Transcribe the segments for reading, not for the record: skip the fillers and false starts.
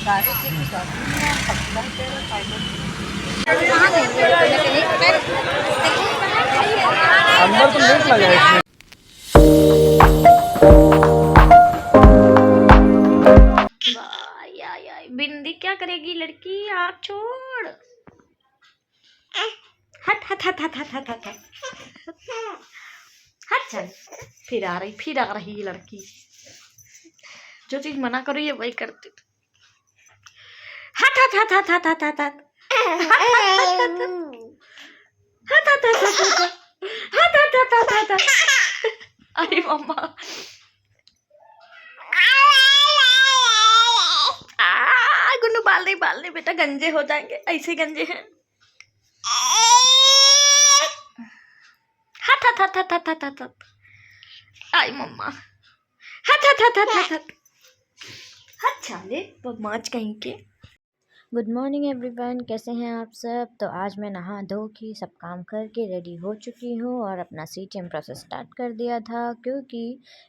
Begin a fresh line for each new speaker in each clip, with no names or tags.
अंदर तो लेट लगा है।
बिंदी क्या करेगी लड़की, आप छोड़। हट हट हट हट हट हट हट हट चल। फिर आ रही है लड़की, जो चीज मना करो ये वही करती। हट हट हट हट हट हट हट हट अरे मम्मा गुन्नू बाल नहीं बेटा, गंजे हो जाएंगे, ऐसे गंजे हैं। हट हट हट हट हट हट हट हट आई मम्मा, हट हट हट हट हट हट हट चाले बदमाश कहीं के। गुड मॉर्निंग एवरीवन, कैसे हैं आप सब। तो आज मैं नहा धो के सब काम करके रेडी हो चुकी हूँ और अपना CTM प्रोसेस स्टार्ट कर दिया था, क्योंकि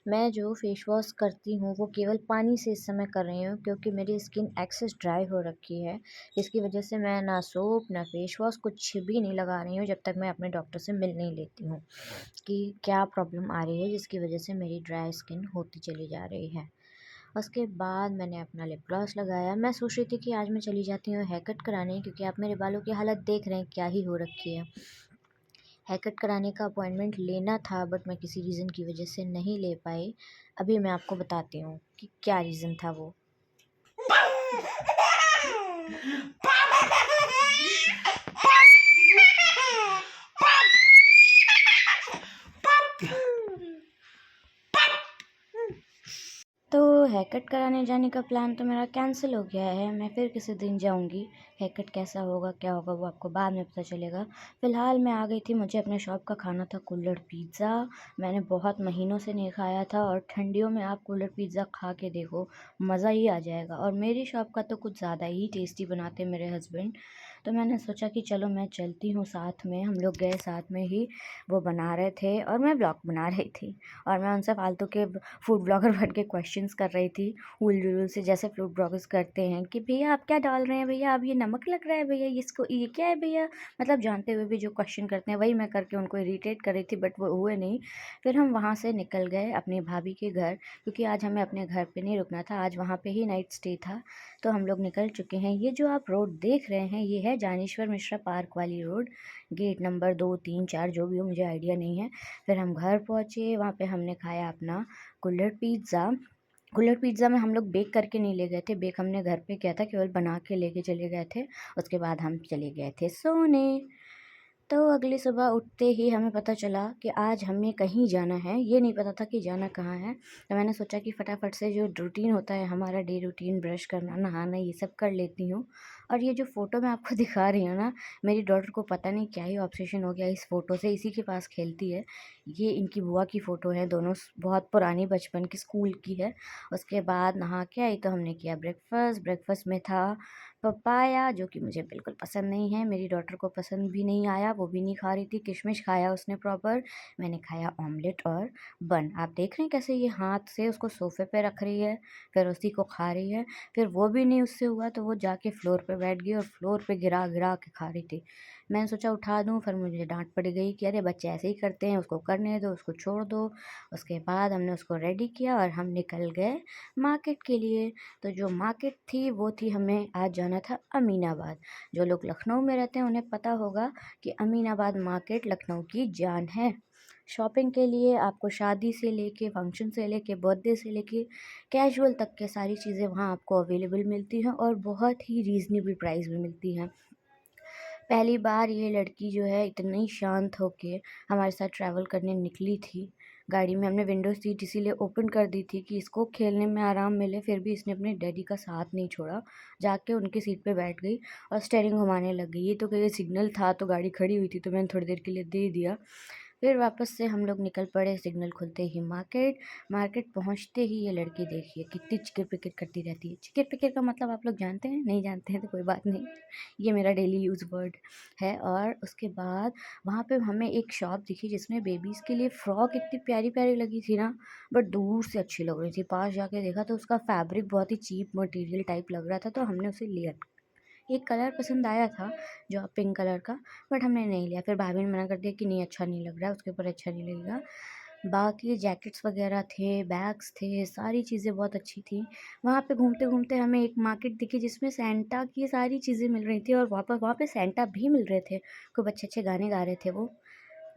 मैं जो फेस वॉश करती हूँ वो केवल पानी से इस समय कर रही हूँ, क्योंकि मेरी स्किन एक्सेस ड्राई हो रखी है। इसकी वजह से मैं ना सोप ना फेस वॉश कुछ भी नहीं लगा रही हूँ जब तक मैं अपने डॉक्टर से मिल नहीं लेती हूँ कि क्या प्रॉब्लम आ रही है जिसकी वजह से मेरी ड्राई स्किन होती चली जा रही है। उसके बाद मैंने अपना लिप ग्लॉस लगाया। मैं सोच रही थी कि आज मैं चली जाती हूँ हेयर कट कराने, क्योंकि आप मेरे बालों की हालत देख रहे हैं क्या ही हो रखी है। हेयर कट कराने का अपॉइंटमेंट लेना था, बट मैं किसी रीज़न की वजह से नहीं ले पाई। अभी मैं आपको बताती हूँ कि क्या रीज़न था वो। तो हेयर कट कराने जाने का प्लान तो मेरा कैंसिल हो गया है। मैं फिर किसी दिन जाऊंगी। हेयर कट कैसा होगा क्या होगा वो आपको बाद में पता चलेगा। फ़िलहाल मैं आ गई थी, मुझे अपने शॉप का खाना था कुल्हड़ पिज़्ज़ा। मैंने बहुत महीनों से नहीं खाया था, और ठंडियों में आप कुल्हड़ पिज़्ज़ा खा के देखो, मज़ा ही आ जाएगा। और मेरी शॉप का तो कुछ ज़्यादा ही टेस्टी बनाते मेरे हस्बैंड। तो मैंने सोचा कि चलो मैं चलती हूँ साथ में। हम लोग गए साथ में ही, वो बना रहे थे और मैं ब्लॉग बना रही थी, और मैं उनसे फालतू के फूड ब्लॉगर बन के क्वेश्चंस कर रही थी हुल से, जैसे फूड ब्लॉगर्स करते हैं कि भैया आप क्या डाल रहे हैं, भैया अब ये नमक लग रहा है, भैया इसको ये क्या है भैया, मतलब जानते हुए भी जो क्वेश्चन करते हैं वही मैं करके उनको इरिटेट कर रही थी, बट वो हुए नहीं। फिर हम वहाँ से निकल गए अपनी भाभी के घर, क्योंकि आज हमें अपने घर पे नहीं रुकना था, आज वहाँ पे ही नाइट स्टे था। तो हम लोग निकल चुके हैं। ये जो आप रोड देख रहे हैं ये है जानेश्वर मिश्रा पार्क वाली रोड, गेट नंबर 2 3 4 जो भी हो मुझे आइडिया नहीं है। फिर हम घर पहुँचे, वहाँ पे हमने खाया अपना कुल्हड़ पिज़्ज़ा। कुल्हड़ पिज़्ज़ा में हम लोग बेक करके नहीं ले गए थे, बेक हमने घर पे किया था, केवल बना के लेके चले गए थे। उसके बाद हम चले गए थे सोने। तो अगली सुबह उठते ही हमें पता चला कि आज हमें कहीं जाना है, ये नहीं पता था कि जाना कहाँ है। तो मैंने सोचा कि फटाफट से जो रूटीन होता है हमारा, डे रूटीन, ब्रश करना, नहाना, ये सब कर लेती हूँ। और ये जो फ़ोटो मैं आपको दिखा रही हूँ ना, मेरी डॉटर को पता नहीं क्या ही ऑब्सेशन हो गया इस फ़ोटो से, इसी के पास खेलती है। ये इनकी बुआ की फ़ोटो है, दोनों बहुत पुरानी, बचपन की, स्कूल की है। उसके बाद नहा के आई तो हमने किया ब्रेकफास्ट। ब्रेकफास्ट में था पपाया, जो कि मुझे बिल्कुल पसंद नहीं है, मेरी डॉटर को पसंद भी नहीं आया, वो भी नहीं खा रही थी। किशमिश खाया उसने प्रॉपर। मैंने खाया ऑमलेट और बन। आप देख रहे हैं कैसे ये हाथ से उसको सोफ़े पे रख रही है, फिर उसी को खा रही है। फिर वो भी नहीं उससे हुआ तो वो जाके फ्लोर पे बैठ गई और फ्लोर पे गिरा गिरा के खा रही थी। मैंने सोचा उठा दूँ, फिर मुझे डांट पड़ गई कि अरे बच्चे ऐसे ही करते हैं, उसको करने दो, उसको छोड़ दो। उसके बाद हमने उसको रेडी किया और हम निकल गए मार्केट के लिए। तो जो मार्केट थी वो थी, हमें आज जाना था अमीनाबाद। जो लोग लखनऊ में रहते हैं उन्हें पता होगा कि अमीनाबाद मार्केट लखनऊ की जान है। शॉपिंग के लिए आपको शादी से लेके, फंक्शन से लेके, बर्थडे से लेके कैजुअल तक के सारी चीज़ें वहाँ आपको अवेलेबल मिलती हैं, और बहुत ही रीज़नेबल प्राइस में मिलती हैं। पहली बार ये लड़की जो है इतनी शांत होके हमारे साथ ट्रैवल करने निकली थी। गाड़ी में हमने विंडो सीट इसीलिए ओपन कर दी थी कि इसको खेलने में आराम मिले, फिर भी इसने अपने डैडी का साथ नहीं छोड़ा, जाके उनकी सीट पे बैठ गई और स्टीयरिंग घुमाने लग गई। ये तो कहीं सिग्नल था तो गाड़ी खड़ी हुई थी तो मैंने थोड़ी देर के लिए दे दिया। फिर वापस से हम लोग निकल पड़े सिग्नल खुलते ही मार्केट। मार्केट पहुंचते ही ये लड़की देखिए कितनी चिकिर पिकिर करती रहती है। चिकिर पिकिर का मतलब आप लोग जानते हैं? नहीं जानते हैं तो कोई बात नहीं, ये मेरा डेली यूज़ वर्ड है। और उसके बाद वहाँ पे हमें एक शॉप दिखी जिसमें बेबीज़ के लिए फ़्रॉक इतनी प्यारी प्यारी लगी थी ना, बट दूर से अच्छी लग रही थी। पास जाके देखा तो उसका फैब्रिक बहुत ही चीप मटेरियल टाइप लग रहा था, तो हमने उसे लिया। एक कलर पसंद आया था जो पिंक कलर का, बट हमने नहीं लिया। फिर भाभी ने मना कर दिया कि नहीं अच्छा नहीं लग रहा है, उसके ऊपर अच्छा नहीं लगेगा। बाकी जैकेट्स वगैरह थे, बैग्स थे, सारी चीज़ें बहुत अच्छी थी। वहाँ पे घूमते-घूमते हमें एक मार्केट दिखी जिसमें सैंटा की सारी चीज़ें मिल रही थी और वहाँ पे सैंटा भी मिल रहे थे। खूब अच्छे-अच्छे गाने गा रहे थे वो।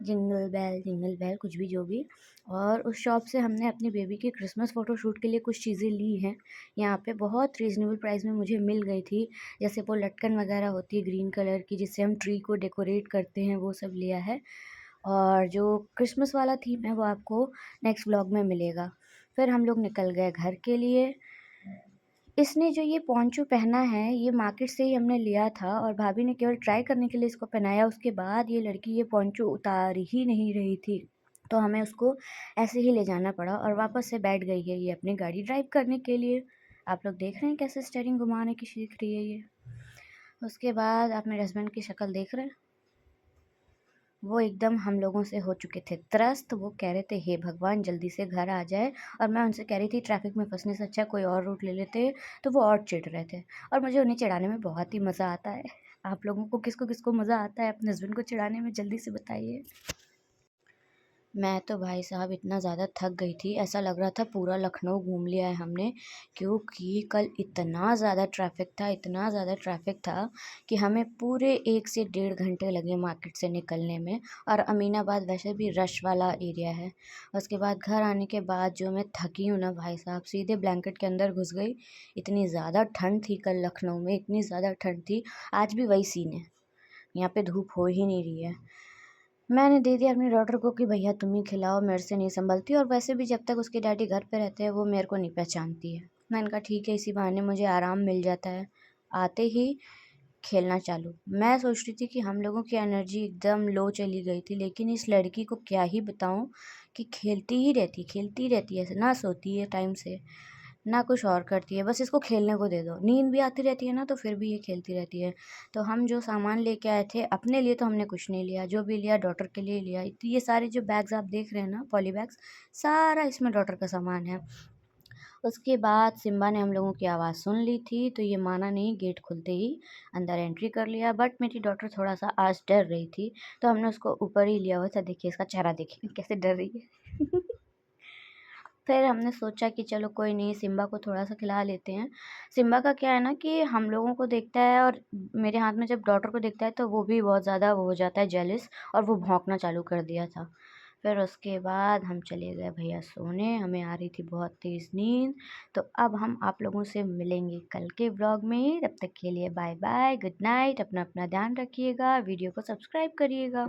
जिंगल बेल कुछ भी जो भी। और उस शॉप से हमने अपनी बेबी के क्रिसमस फ़ोटोशूट के लिए कुछ चीज़ें ली हैं। यहाँ पे बहुत रीज़नेबल प्राइस में मुझे मिल गई थी। जैसे वो लटकन वगैरह होती है ग्रीन कलर की जिससे हम ट्री को डेकोरेट करते हैं, वो सब लिया है। और जो क्रिसमस वाला थीम है वो आपको नेक्स्ट व्लॉग में मिलेगा। फिर हम लोग निकल गए घर के लिए। इसने जो ये पोंचो पहना है ये मार्केट से ही हमने लिया था और भाभी ने केवल ट्राई करने के लिए इसको पहनाया। उसके बाद ये लड़की ये पोंचो उतार ही नहीं रही थी, तो हमें उसको ऐसे ही ले जाना पड़ा और वापस से बैठ गई है ये अपनी गाड़ी ड्राइव करने के लिए। आप लोग देख रहे हैं कैसे स्टीयरिंग घुमाने की सीख रही है ये। उसके बाद आप मेरे हस्बैंड की शक्ल देख रहे हैं, वो एकदम हम लोगों से हो चुके थे त्रस्त। वो कह रहे थे हे भगवान जल्दी से घर आ जाए, और मैं उनसे कह रही थी ट्रैफिक में फंसने से अच्छा कोई और रूट ले लेते, तो वो और चिढ़ रहे थे। और मुझे उन्हें चिढ़ाने में बहुत ही मज़ा आता है। आप लोगों को किसको किसको मज़ा आता है अपने हस्बैंड को चिढ़ाने में, जल्दी से बताइए। मैं तो भाई साहब इतना ज़्यादा थक गई थी, ऐसा लग रहा था पूरा लखनऊ घूम लिया है हमने, क्योंकि कल इतना ज़्यादा ट्रैफ़िक था कि हमें पूरे 1 से डेढ़ घंटे लगे मार्केट से निकलने में। और अमीनाबाद वैसे भी रश वाला एरिया है। उसके बाद घर आने के बाद जो मैं थकी हूँ ना भाई साहब, सीधे ब्लैंकेट के अंदर घुस गई। इतनी ज़्यादा ठंड थी कल लखनऊ में, इतनी ज़्यादा ठंड थी। आज भी वही सीन है, यहाँ पे धूप हो ही नहीं रही है। मैंने दे दिया अपने डॉटर को कि भैया तुम ही खिलाओ, मेरे से नहीं संभलती। और वैसे भी जब तक उसके डैडी घर पे रहते हैं वो मेरे को नहीं पहचानती है। मैंने कहा ठीक है, इसी बहाने मुझे आराम मिल जाता है। आते ही खेलना चालू। मैं सोच रही थी कि हम लोगों की एनर्जी एकदम लो चली गई थी, लेकिन इस लड़की को क्या ही बताऊं कि खेलती रहती है, ना सोती है टाइम से, ना कुछ और करती है। बस इसको खेलने को दे दो, नींद भी आती रहती है ना, तो फिर भी ये खेलती रहती है। तो हम जो सामान लेके आए थे अपने लिए तो हमने कुछ नहीं लिया, जो भी लिया डॉटर के लिए लिया। तो ये सारे जो बैग्स आप देख रहे हैं ना, पॉली बैग्स, सारा इसमें डॉटर का सामान है। उसके बाद सिम्बा ने हम लोगों की आवाज़ सुन ली थी, तो ये माना नहीं, गेट खुलते ही अंदर एंट्री कर लिया। बट मेरी डॉटर थोड़ा सा आज डर रही थी, तो हमने उसको ऊपर ही लिया हुआ था। देखिए इसका चेहरा देखिए कैसे डर रही है। फिर हमने सोचा कि चलो कोई नहीं, सिम्बा को थोड़ा-सा खिला लेते हैं। सिम्बा का क्या है ना कि हम लोगों को देखता है और मेरे हाथ में जब डॉटर को देखता है तो वो भी बहुत ज़्यादा वो हो जाता है जेलस, और वो भौंकना चालू कर दिया था। फिर उसके बाद हम चले गए भैया सोने, हमें आ रही थी बहुत तेज़ नींद। तो अब हम आप लोगों से मिलेंगे कल के व्लॉग में, तब तक के लिए बाय-बाय, गुड नाइट, अपना-अपना ध्यान रखिएगा, वीडियो को सब्सक्राइब करिएगा।